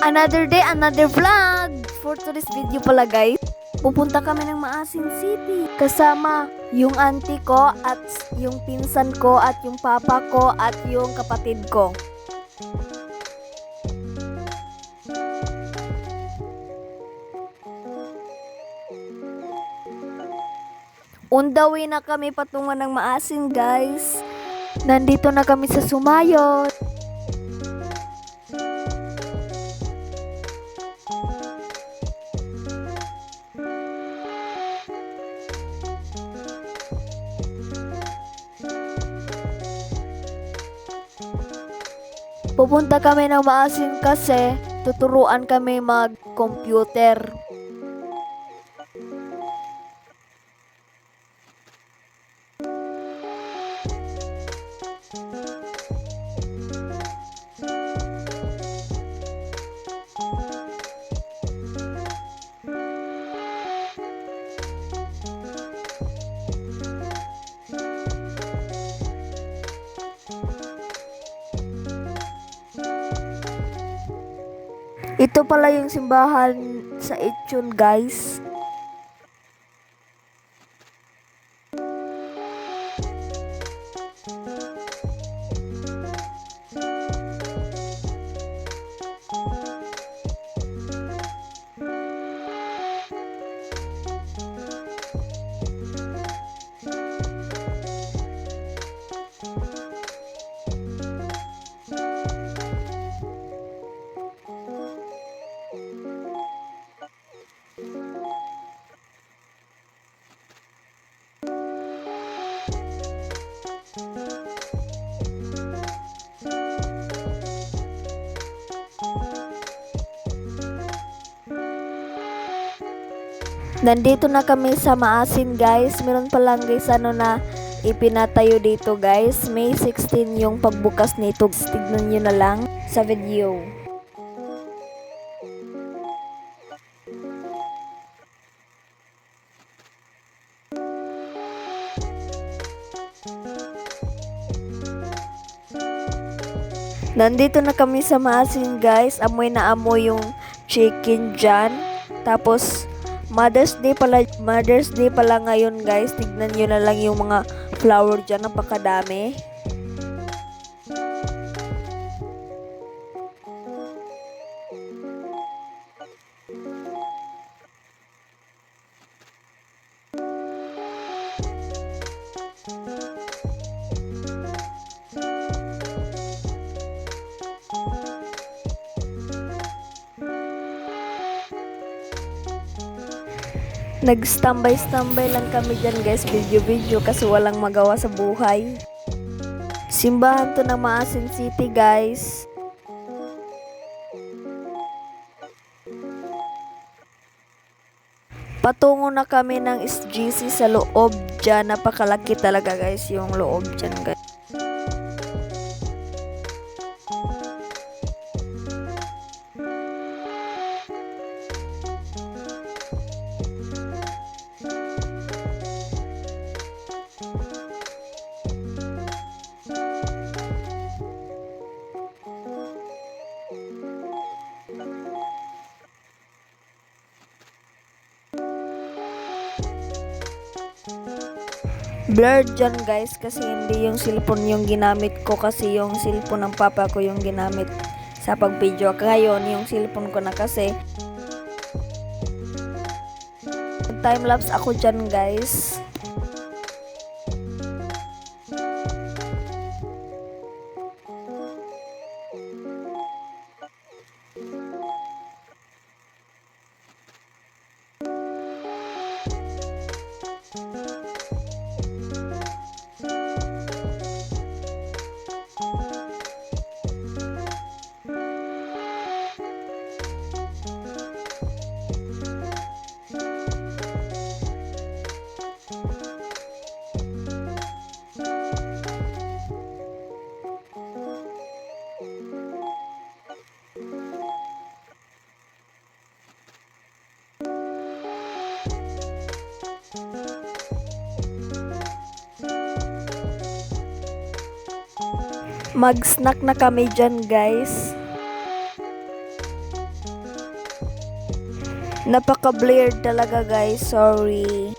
Another day, another vlog! For today's video pala guys, pupunta kami ng Maasin City. Kasama yung auntie ko at yung pinsan ko at yung papa ko at yung kapatid ko. On the way na kami patungo ng Maasin guys. Nandito na kami sa Sumayot. Pupunta kami ng Maasin kasi tuturuan kami mag-computer. Ito pala yung simbahan sa Itchon guys. Nandito na kami sa Maasin guys. Meron pa lang guys na ipinatayo dito guys. May 16 yung pagbukas nito. Tignan nyo na lang sa video. Nandito na kami sa Maasin guys. Amoy na amoy yung chicken dyan. Tapos Mother's Day pala ngayon guys. Tignan nyo na lang yung mga flower dyan. Napakadami. Nag-standby lang kami dyan guys, video kasi walang magawa sa buhay. Simbahan to ng Maasin City guys. Patungo na kami ng SGC sa loob dyan. Napakalaki talaga guys yung loob dyan guys. Blurred dyan guys kasi hindi yung cellphone yung ginamit ko kasi yung cellphone ng papa ko yung ginamit sa pag-video. Ngayon yung cellphone ko na kasi time-lapse ako dyan guys. Mag-snack na kami dyan guys. Napaka-blurred talaga guys, sorry.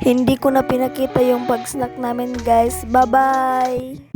Hindi ko na pinakita yung pag-snack namin guys. Bye-bye!